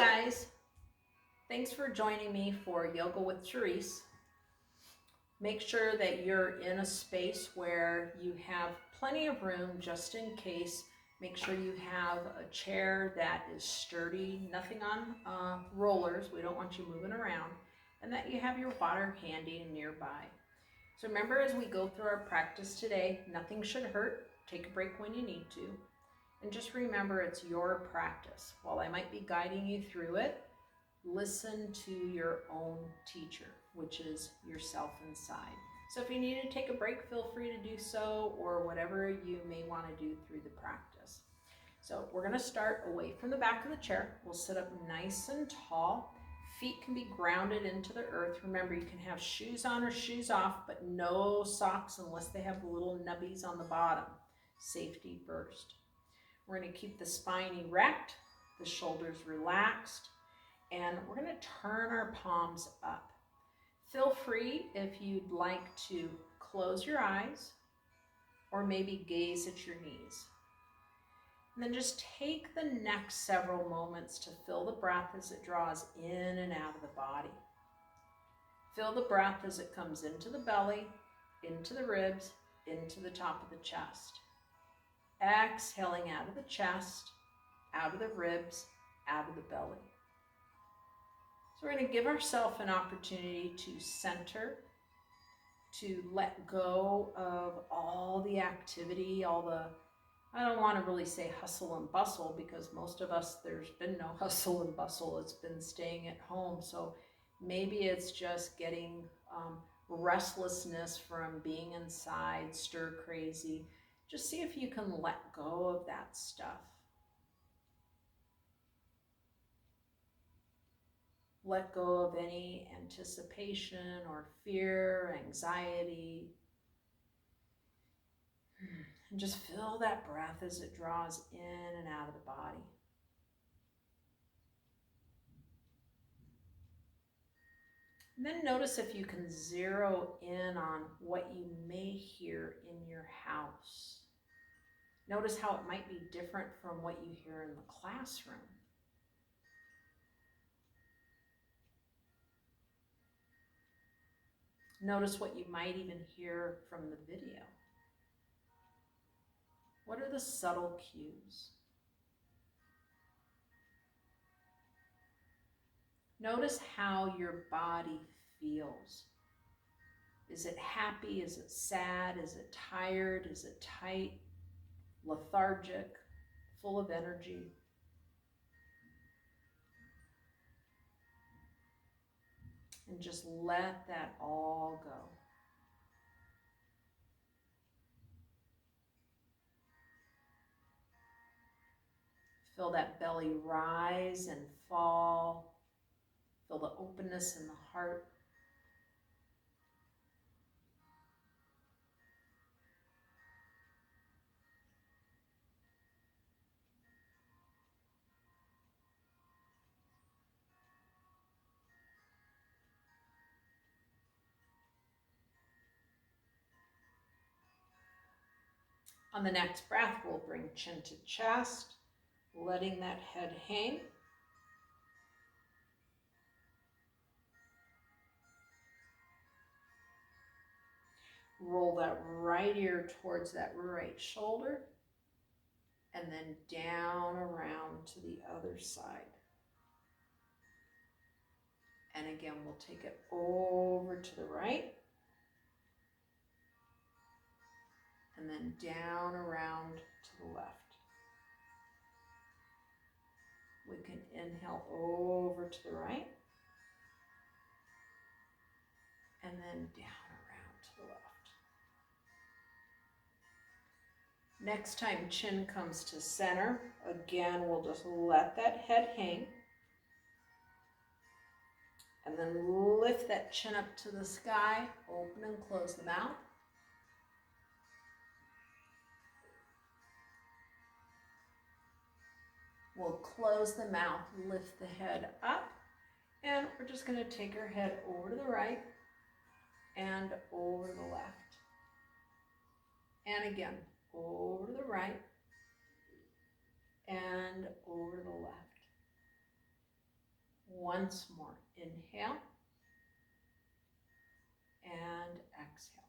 guys, thanks for joining me for Yoga with Therese. Make sure that you're in a space where you have plenty of room just in case. Make sure you have a chair that is sturdy, nothing on rollers. We don't want you moving around. And that you have your water handy and nearby. So remember, as we go through our practice today, nothing should hurt. Take a break when you need to. And just remember, it's your practice. While I might be guiding you through it, listen to your own teacher, which is yourself inside. So if you need to take a break, feel free to do so, or whatever you may want to do through the practice. So we're going to start away from the back of the chair. We'll sit up nice and tall. Feet can be grounded into the earth. Remember, you can have shoes on or shoes off, but no socks unless they have little nubbies on the bottom. Safety first. We're going to keep the spine erect, the shoulders relaxed, and we're going to turn our palms up. Feel free, if you'd like, to close your eyes or maybe gaze at your knees. And then just take the next several moments to feel the breath as it draws in and out of the body. Feel the breath as it comes into the belly, into the ribs, into the top of the chest. Exhaling out of the chest, out of the ribs, out of the belly. So we're going to give ourselves an opportunity to center, to let go of all the activity, all the, I don't want to really say hustle and bustle, because most of us, there's been no hustle and bustle. It's been staying at home. So maybe it's just getting restlessness from being inside, stir crazy. Just see if you can let go of that stuff. Let go of any anticipation or fear, anxiety. And just feel that breath as it draws in and out of the body. And then notice if you can zero in on what you may hear in your house. Notice how it might be different from what you hear in the classroom. Notice what you might even hear from the video. What are the subtle cues? Notice how your body feels. Is it happy? Is it sad? Is it tired? Is it tight? Lethargic? Full of energy? And just let that all go. Feel that belly rise and fall. Feel the openness in the heart. On the next breath, we'll bring chin to chest, letting that head hang. Roll that right ear towards that right shoulder, and then down around to the other side. And again, we'll take it over to the right, and then down around to the left. We can inhale over to the right, and then down around to the left. Next time chin comes to center, again, we'll just let that head hang. And then lift that chin up to the sky, open and close the mouth. We'll close the mouth, lift the head up, and we're just going to take our head over to the right and over to the left. And again, over to the right and over to the left. Once more. Inhale and exhale.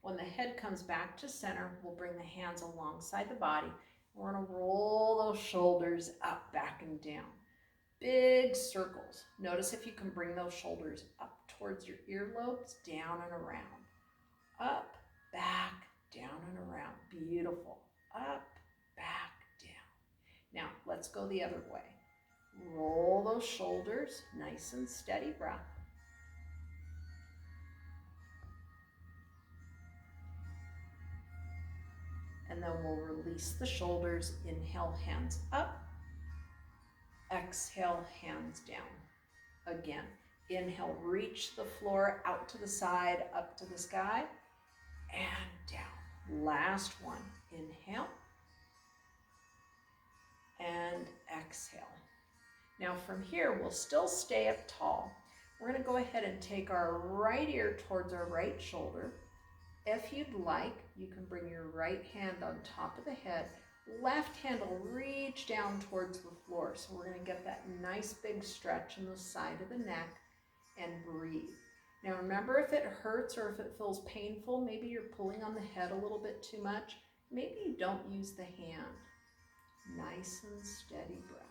When the head comes back to center, we'll bring the hands alongside the body. We're going to roll those shoulders up, back, and down. Big circles. Notice if you can bring those shoulders up towards your earlobes, down and around. Up, back, down and around. Beautiful. Up, back, down. Now, let's go the other way. Roll those shoulders, nice and steady breath. And then we'll release the shoulders. Inhale, hands up. Exhale, hands down. Again, inhale, reach the floor out to the side, up to the sky, and down. Last one. Inhale and exhale. Now from here, we'll still stay up tall. We're going to go ahead and take our right ear towards our right shoulder. If you'd like, you can bring your right hand on top of the head. Left hand will reach down towards the floor. So we're going to get that nice big stretch in the side of the neck and breathe. Now remember, if it hurts or if it feels painful, maybe you're pulling on the head a little bit too much, maybe you don't use the hand. Nice and steady breath.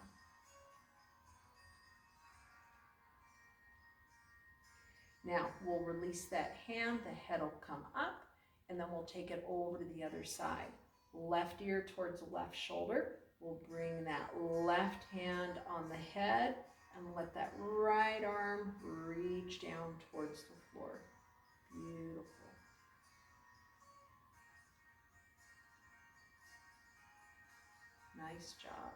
Now we'll release that hand, the head will come up, and then we'll take it over to the other side. Left ear towards the left shoulder. We'll bring that left hand on the head and let that right arm reach down towards the floor. Beautiful. Nice job.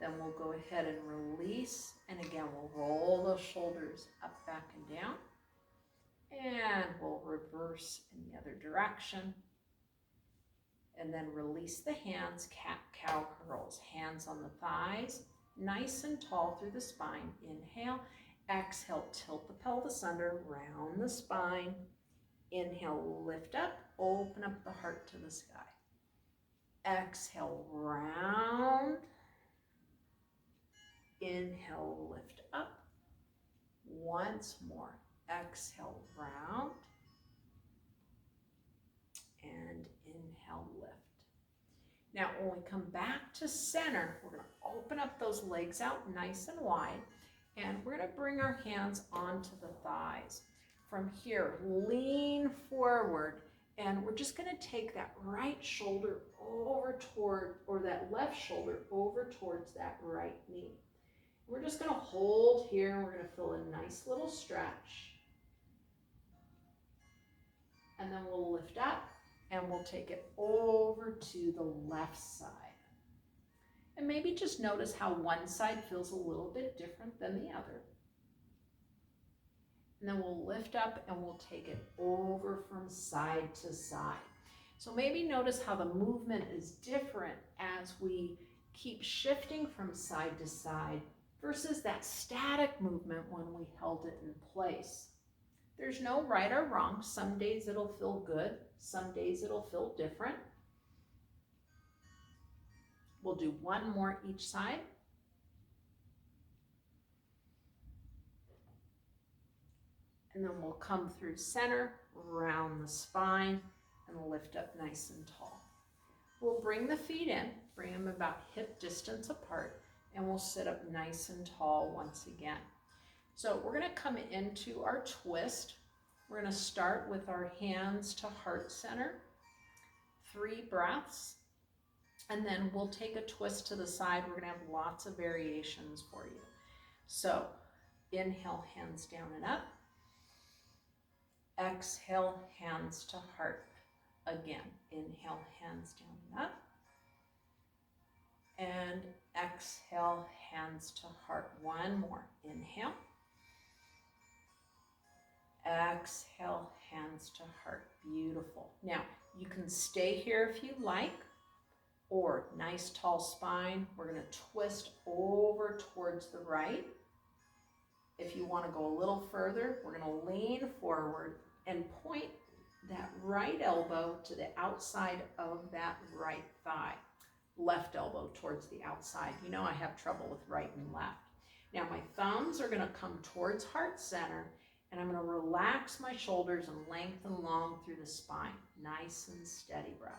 Then we'll go ahead and release, and again we'll roll those shoulders up, back, and down. And we'll reverse in the other direction. And then release the hands, cat-cow curls. Hands on the thighs, nice and tall through the spine. Inhale, exhale, tilt the pelvis under, round the spine. Inhale, lift up, open up the heart to the sky. Exhale, round. Inhale, lift up. Once more. Exhale, round. And inhale, lift. Now, when we come back to center, we're going to open up those legs out nice and wide. And we're going to bring our hands onto the thighs. From here, lean forward. And we're just going to take that right shoulder over toward, or that left shoulder over towards that right knee. We're just going to hold here, and we're going to feel a nice little stretch. And then we'll lift up, and we'll take it over to the left side. And maybe just notice how one side feels a little bit different than the other. And then we'll lift up and we'll take it over from side to side. So maybe notice how the movement is different as we keep shifting from side to side versus that static movement when we held it in place. There's no right or wrong. Some days it'll feel good. Some days it'll feel different. We'll do one more each side. And then we'll come through center, round the spine, and lift up nice and tall. We'll bring the feet in, bring them about hip distance apart, and we'll sit up nice and tall once again. So we're going to come into our twist. We're going to start with our hands to heart center, 3 breaths, and then we'll take a twist to the side. We're going to have lots of variations for you. So inhale, hands down and up. Exhale, hands to heart. Again, inhale, hands down and up. And exhale, hands to heart. One more. Inhale. Exhale, hands to heart. Beautiful. Now, you can stay here if you like, or nice tall spine. We're going to twist over towards the right. If you want to go a little further, we're going to lean forward and point that right elbow to the outside of that right thigh. left elbow towards the outside. You know I have trouble with right and left. Now my thumbs are going to come towards heart center, and I'm going to relax my shoulders and lengthen long through the spine. Nice and steady breath.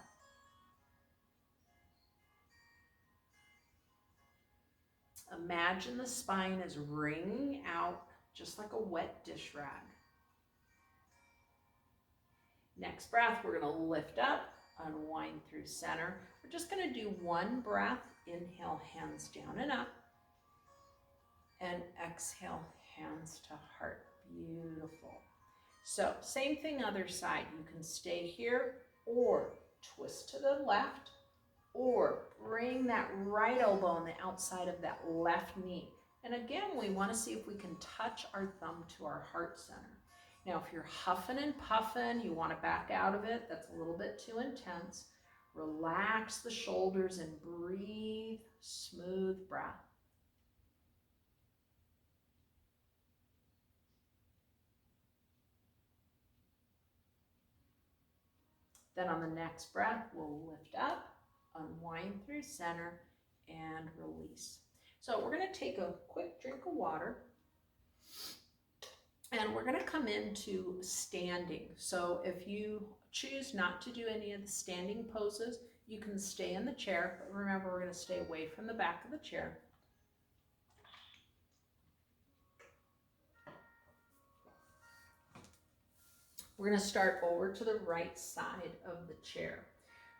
Imagine the spine is wringing out just like a wet dish rag. Next breath, we're going to lift up, unwind through center. We're just going to do one breath. Inhale, hands down and up. And exhale, hands to heart. Beautiful. So same thing other side. You can stay here or twist to the left, or bring that right elbow on the outside of that left knee. And again, we want to see if we can touch our thumb to our heart center. Now, if you're huffing and puffing, you want to back out of it, that's a little bit too intense. Relax the shoulders and breathe, smooth breath. Then on the next breath, we'll lift up, unwind through center, and release. So we're going to take a quick drink of water, and we're going to come into standing. So if you choose not to do any of the standing poses, you can stay in the chair, but remember, we're going to stay away from the back of the chair. We're going to start over to the right side of the chair.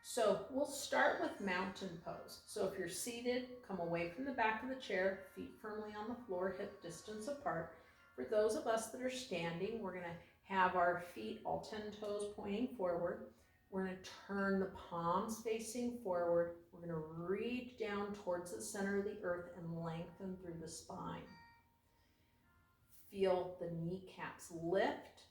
So we'll start with mountain pose. So if you're seated, come away from the back of the chair, feet firmly on the floor, hip distance apart. For those of us that are standing, we're going to have our feet, all 10 toes pointing forward. We're going to turn the palms facing forward. We're going to reach down towards the center of the earth and lengthen through the spine. Feel the kneecaps lift.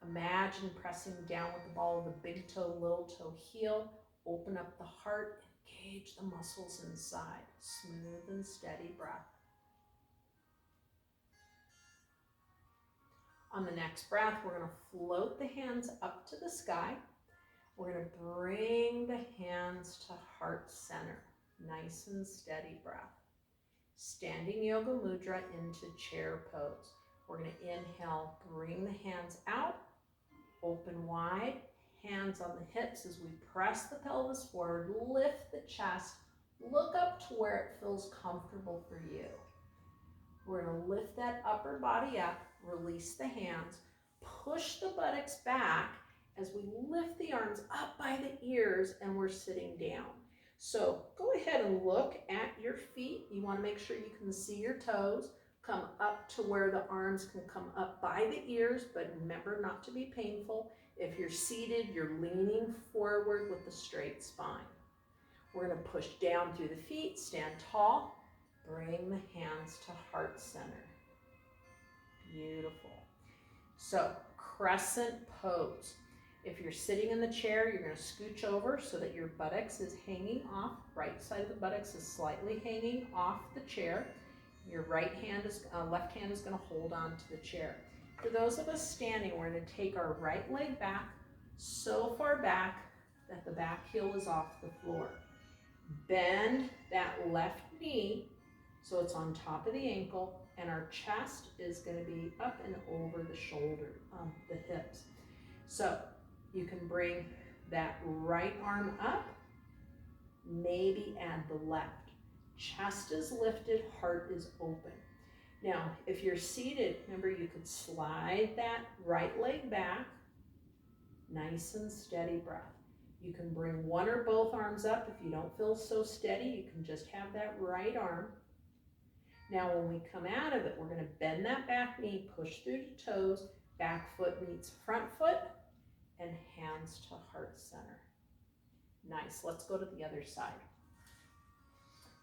Imagine pressing down with the ball of the big toe, little toe heel. Open up the heart, engage the muscles inside. Smooth and steady breath. On the next breath, we're going to float the hands up to the sky. We're going to bring the hands to heart center. Nice and steady breath. Standing Yoga Mudra into chair pose. We're going to inhale, bring the hands out. Open wide, hands on the hips as we press the pelvis forward, lift the chest, look up to where it feels comfortable for you. We're going to lift that upper body up, release the hands, push the buttocks back as we lift the arms up by the ears, and we're sitting down. So go ahead and look at your feet. You want to make sure you can see your toes. Come up to where the arms can come up by the ears, but remember not to be painful. If you're seated, you're leaning forward with a straight spine. We're going to push down through the feet, stand tall, bring the hands to heart center. Beautiful. So, crescent pose. If you're sitting in the chair, you're going to scooch over so that your buttocks is hanging off. Right side of the buttocks is slightly hanging off the chair. Your left hand is going to hold on to the chair. For those of us standing, we're going to take our right leg back so far back that the back heel is off the floor. Bend that left knee so it's on top of the ankle, and our chest is going to be up and over the shoulder, the hips. So you can bring that right arm up, maybe add the left. Chest is lifted, heart is open. Now, if you're seated, remember you could slide that right leg back, nice and steady breath. You can bring one or both arms up. If you don't feel so steady, you can just have that right arm. Now, when we come out of it, we're going to bend that back knee, push through the toes, back foot meets front foot, and hands to heart center. Nice. Let's go to the other side.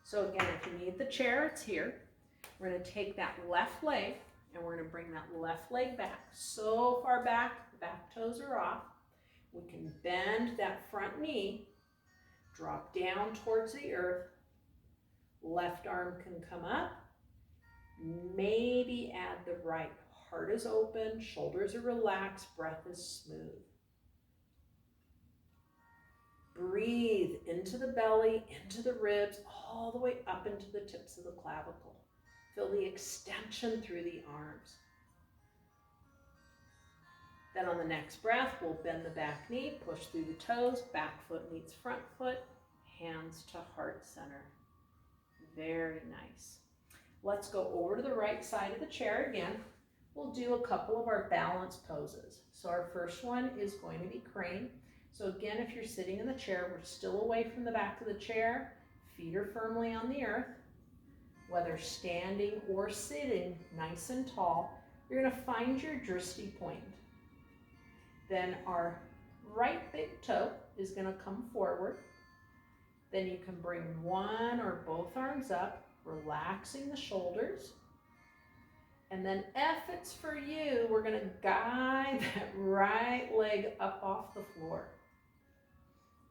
So again, if you need the chair, it's here. We're going to take that left leg, and we're going to bring that left leg back so far back, the back toes are off. We can bend that front knee, drop down towards the earth. Left arm can come up. Maybe add the right. Heart is open, shoulders are relaxed, breath is smooth. Breathe into the belly, into the ribs, all the way up into the tips of the clavicle. Feel the extension through the arms. Then on the next breath, we'll bend the back knee, push through the toes, back foot meets front foot, hands to heart center. Very nice. Let's go over to the right side of the chair again. We'll do a couple of our balance poses. So our first one is going to be crane. So again, if you're sitting in the chair, we're still away from the back of the chair. Feet are firmly on the earth. Whether standing or sitting nice and tall, you're going to find your drishti point. Then our right big toe is going to come forward. Then you can bring one or both arms up, relaxing the shoulders. And then if it's for you, we're going to guide that right leg up off the floor.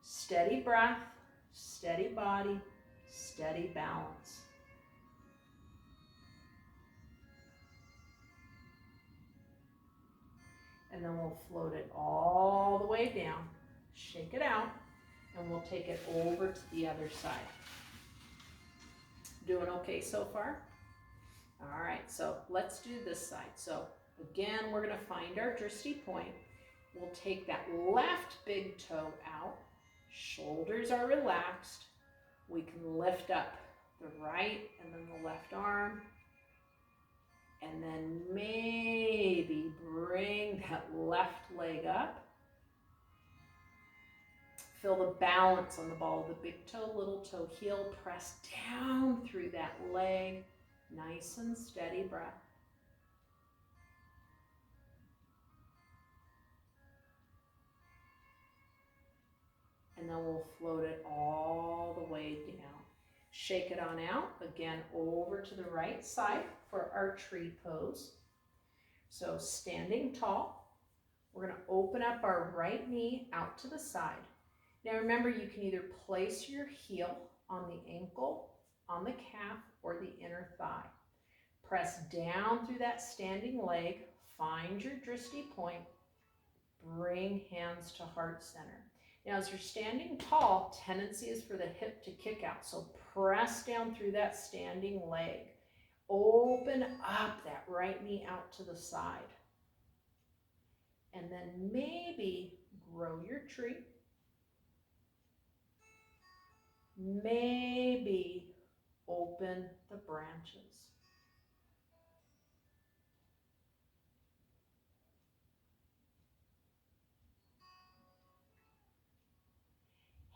Steady breath, steady body, steady balance. And then we'll float it all the way down, shake it out, and we'll take it over to the other side. Doing okay so far? All right, so let's do this side. So again, we're going to find our drishti point. We'll take that left big toe out. Shoulders are relaxed. We can lift up the right and then the left arm. And then maybe bring that left leg up. Feel the balance on the ball of the big toe, little toe, heel. Press down through that leg. Nice and steady breath. And then we'll float it all the way down. Shake it on out. Again, over to the right side for our tree pose. So standing tall, we're going to open up our right knee out to the side. Now remember, you can either place your heel on the ankle, on the calf, or the inner thigh. Press down through that standing leg, find your drishti point, bring hands to heart center. Now as you're standing tall, tendency is for the hip to kick out, so press down through that standing leg. Open up that right knee out to the side. And then maybe grow your tree. Maybe open the branches.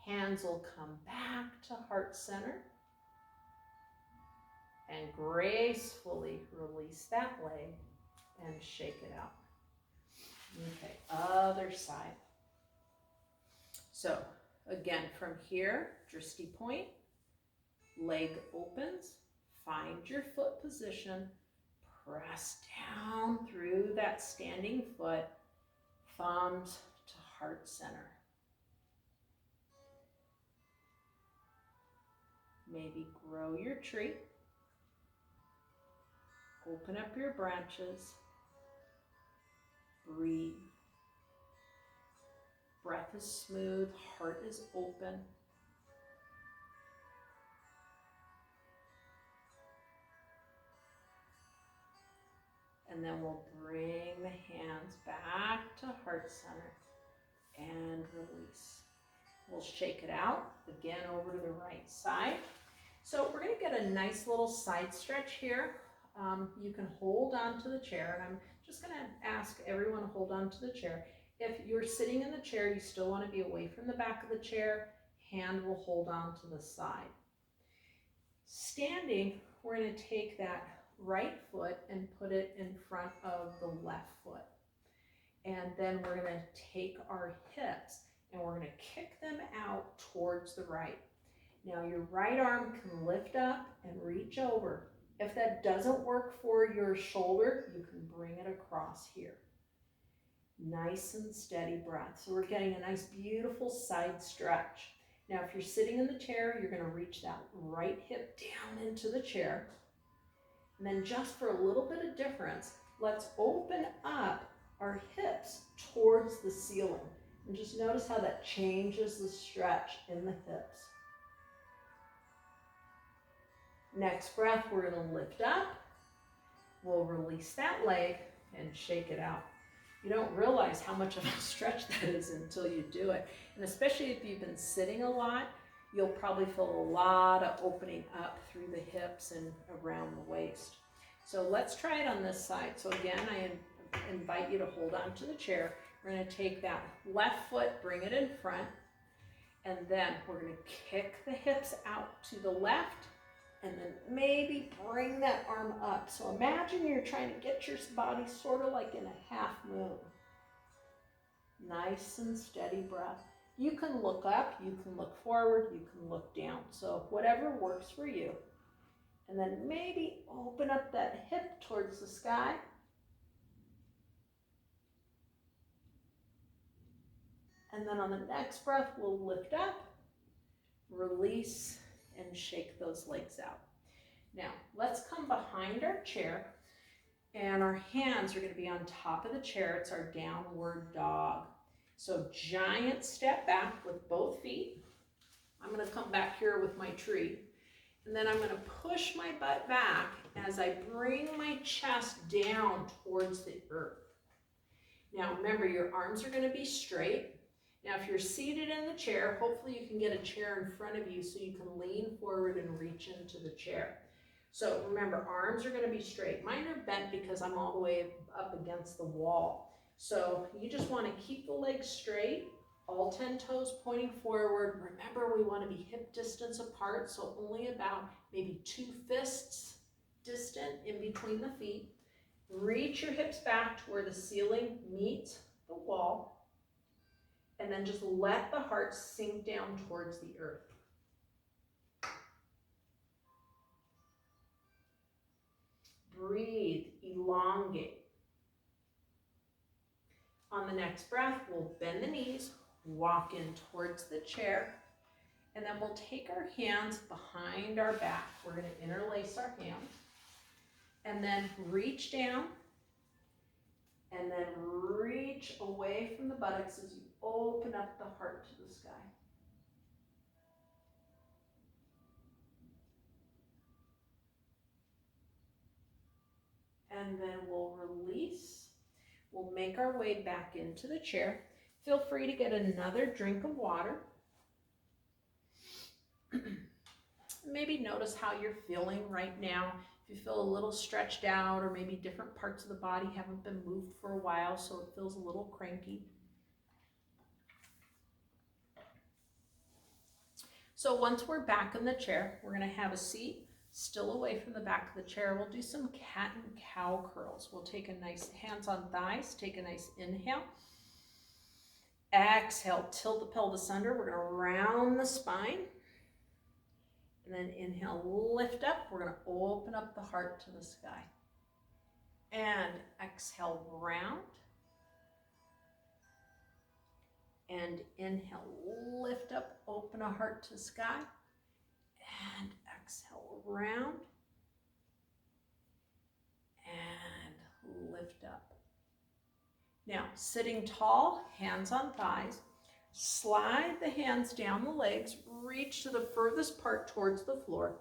Hands will come back to heart center. And gracefully release that leg and shake it out. Okay, other side. So again, from here, drishti point, leg opens, find your foot position, press down through that standing foot, thumbs to heart center. Maybe grow your tree. Open up your branches. Breathe. Breath is smooth, heart is open. And then we'll bring the hands back to heart center and release. We'll shake it out, again over to the right side. So we're going to get a nice little side stretch here. You can hold on to the chair, and I'm just going to ask everyone to hold on to the chair. If you're sitting in the chair, you still want to be away from the back of the chair. Hand will hold on to the side. Standing, we're going to take that right foot and put it in front of the left foot. And then we're going to take our hips and we're going to kick them out towards the right. Now your right arm can lift up and reach over. If that doesn't work for your shoulder, you can bring it across here. Nice and steady breath. So we're getting a nice, beautiful side stretch. Now, if you're sitting in the chair, you're going to reach that right hip down into the chair. And then just for a little bit of difference, let's open up our hips towards the ceiling. And just notice how that changes the stretch in the hips. Next breath, we're going to lift up. We'll release that leg and shake it out. You don't realize how much of a stretch that is until you do it. And especially if you've been sitting a lot, you'll probably feel a lot of opening up through the hips and around the waist. So let's try it on this side. So again, I invite you to hold on to the chair. We're going to take that left foot, bring it in front, and then we're going to kick the hips out to the left, and then maybe bring that arm up. So imagine you're trying to get your body sort of like in a half moon. Nice and steady breath. You can look up, you can look forward, you can look down. So whatever works for you. And then maybe open up that hip towards the sky. And then on the next breath, we'll lift up, release, and shake those legs out. Now, let's come behind our chair, and our hands are going to be on top of the chair. It's our downward dog. So giant step back with both feet. I'm going to come back here with my tree, and then I'm going to push my butt back as I bring my chest down towards the earth. Now, remember, your arms are going to be straight. Now, if you're seated in the chair, hopefully you can get a chair in front of you so you can lean forward and reach into the chair. So remember, arms are going to be straight. Mine are bent because I'm all the way up against the wall. So you just want to keep the legs straight, all 10 toes pointing forward. Remember, we want to be hip distance apart, so only about maybe 2 fists distant in between the feet. Reach your hips back to where the ceiling meets the wall, and then just let the heart sink down towards the earth. Breathe, elongate. On the next breath, we'll bend the knees, walk in towards the chair, and then we'll take our hands behind our back. We're going to interlace our hands, and then reach down, and then reach away from the buttocks as you open up the heart to the sky. And then we'll release. We'll make our way back into the chair. Feel free to get another drink of water. Maybe notice how you're feeling right now. If you feel a little stretched out, or maybe different parts of the body haven't been moved for a while, so it feels a little cranky. So once we're back in the chair, we're going to have a seat still away from the back of the chair. We'll do some cat and cow curls. We'll take a nice, hands on thighs, take a nice inhale. Exhale, tilt the pelvis under. We're going to round the spine. And then inhale, lift up. We're going to open up the heart to the sky. And exhale, round. And inhale, lift up, open a heart to the sky. And exhale, round. And lift up. Now, sitting tall, hands on thighs. Slide the hands down the legs, reach to the furthest part towards the floor.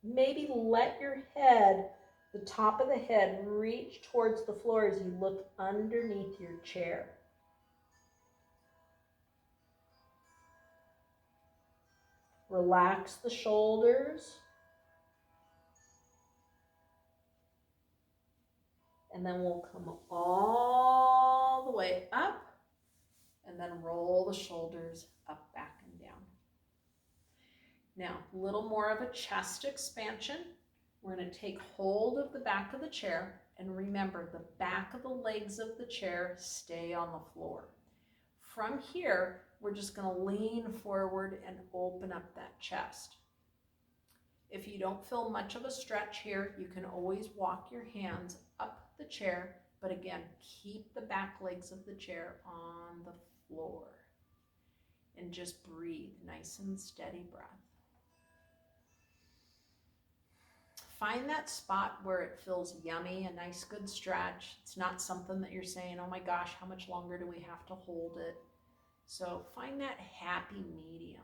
Maybe let your head, the top of the head, reach towards the floor as you look underneath your chair. Relax the shoulders. And then we'll come all the way up. And then roll the shoulders up, back, and down. Now, a little more of a chest expansion. We're going to take hold of the back of the chair, and remember, the back of the legs of the chair stay on the floor. From here, we're just going to lean forward and open up that chest. If you don't feel much of a stretch here, you can always walk your hands up the chair, but again, keep the back legs of the chair on the floor. And just breathe, nice and steady breath. Find that spot where it feels yummy, a nice good stretch. It's not something that you're saying, oh my gosh, how much longer do we have to hold it? So find that happy medium.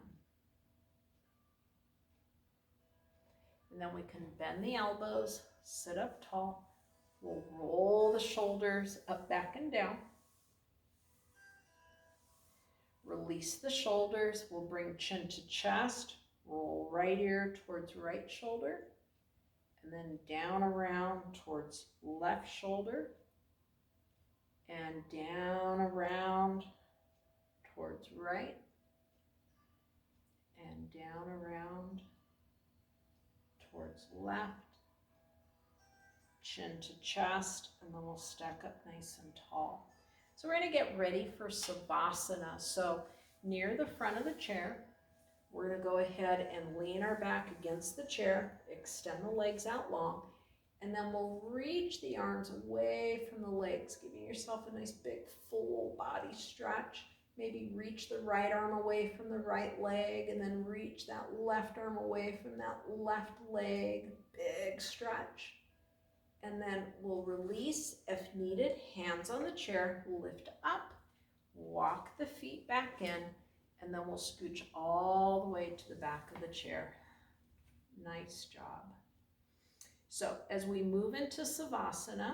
And And then we can bend the elbows, sit up tall. We'll roll the shoulders up, back, and down. Release the shoulders. We'll bring chin to chest. Roll right ear towards right shoulder. And then down around towards left shoulder. And down around towards right. And down around towards left. Chin to chest, and then we'll stack up nice and tall. So we're going to get ready for Savasana. So near the front of the chair, we're going to go ahead and lean our back against the chair, extend the legs out long, and then we'll reach the arms away from the legs, giving yourself a nice big full body stretch. Maybe reach the right arm away from the right leg, and then reach that left arm away from that left leg. Big stretch. And then we'll release if needed, hands on the chair, lift up, walk the feet back in, and then we'll scooch all the way to the back of the chair. Nice job. So as we move into Savasana,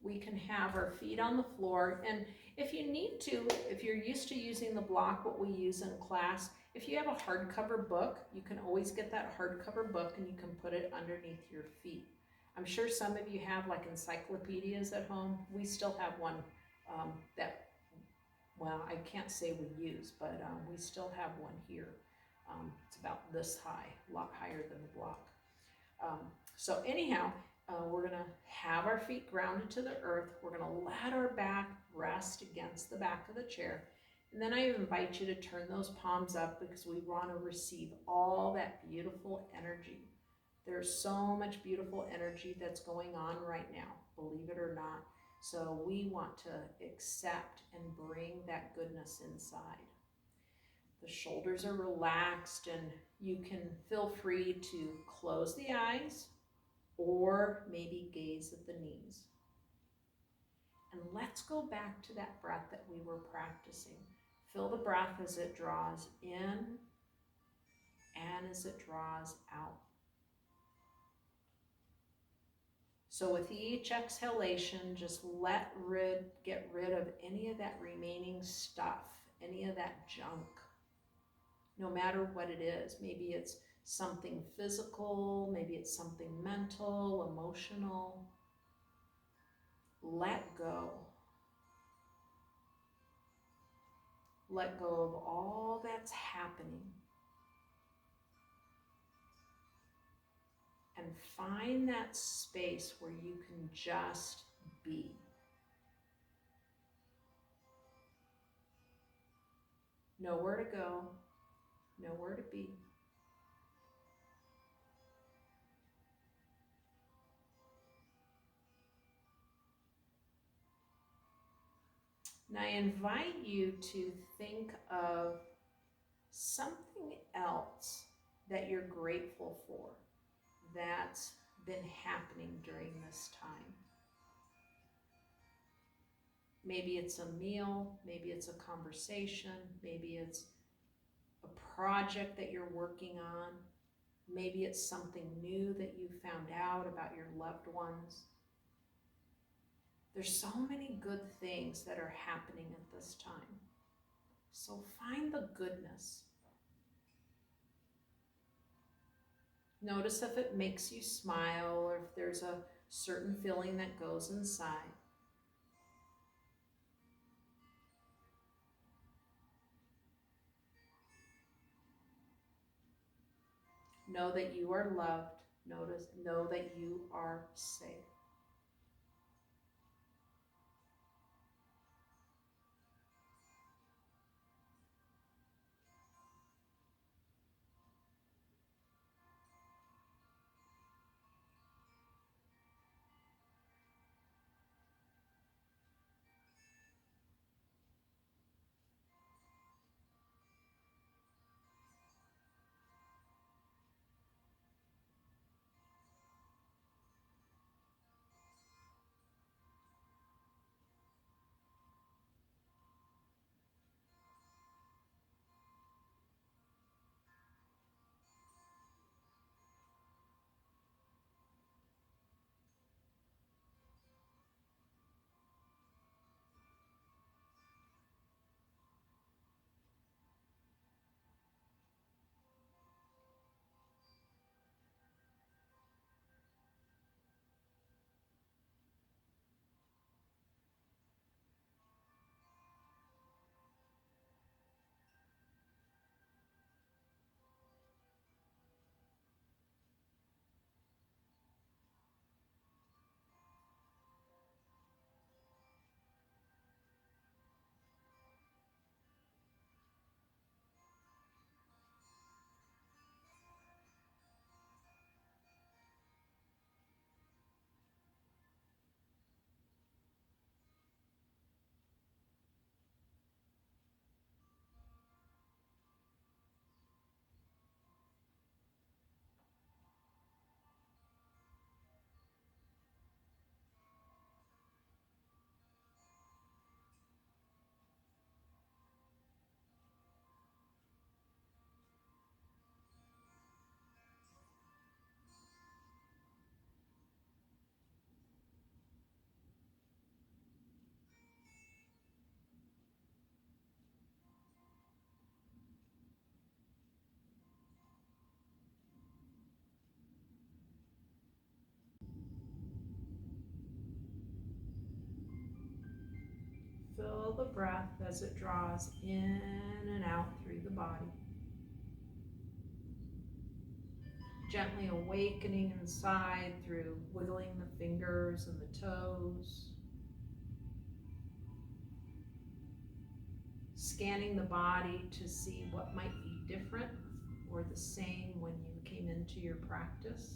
we can have our feet on the floor. And if you need to, if you're used to using the block, what we use in class, if you have a hardcover book, you can always get that hardcover book and you can put it underneath your feet. I'm sure some of you have like encyclopedias at home. We still have one that, well, I can't say we use, but we still have one here. It's about this high, a lot higher than the block. So anyhow, we're gonna have our feet grounded to the earth. We're gonna let our back rest against the back of the chair. And then I invite you to turn those palms up because we wanna receive all that beautiful energy. There's so much beautiful energy that's going on right now, believe it or not. So we want to accept and bring that goodness inside. The shoulders are relaxed and you can feel free to close the eyes or maybe gaze at the knees. And let's go back to that breath that we were practicing. Feel the breath as it draws in and as it draws out. So with each exhalation, just get rid of any of that remaining stuff, any of that junk, no matter what it is. Maybe it's something physical, maybe it's something mental, emotional. Let go. Let go of all that's happening. And find that space where you can just be. Nowhere to go, nowhere to be. And I invite you to think of something else that you're grateful for that's been happening during this time. Maybe it's a meal, maybe it's a conversation, maybe it's a project that you're working on, maybe it's something new that you found out about your loved ones. There's so many good things that are happening at this time. So find the goodness. Notice if it makes you smile or if there's a certain feeling that goes inside. Know that you are loved. Know that you are safe. feel the breath as it draws in and out through the body. Gently awakening inside through wiggling the fingers and the toes. Scanning the body to see what might be different or the same when you came into your practice.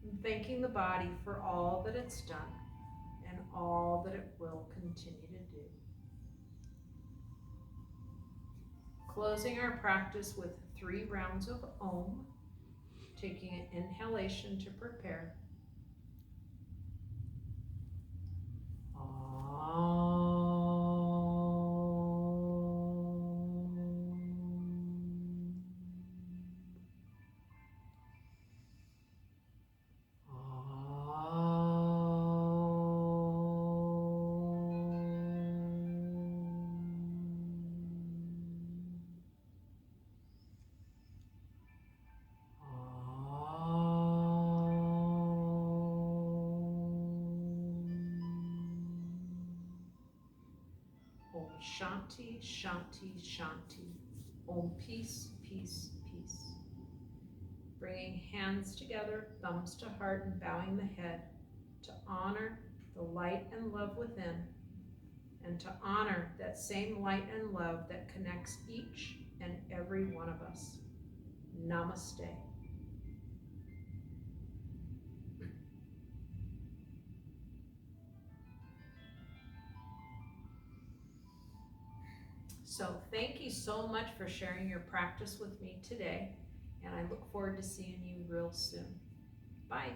And thanking the body for all that it's done and all that it will continue to do. Closing our practice with 3 rounds of Om, taking an inhalation to prepare. Om Shanti, Shanti, Shanti. Om peace, peace, peace. Bringing hands together, thumbs to heart, and bowing the head to honor the light and love within, and to honor that same light and love that connects each and every one of us. Namaste. So thank you so much for sharing your practice with me today, and I look forward to seeing you real soon. Bye.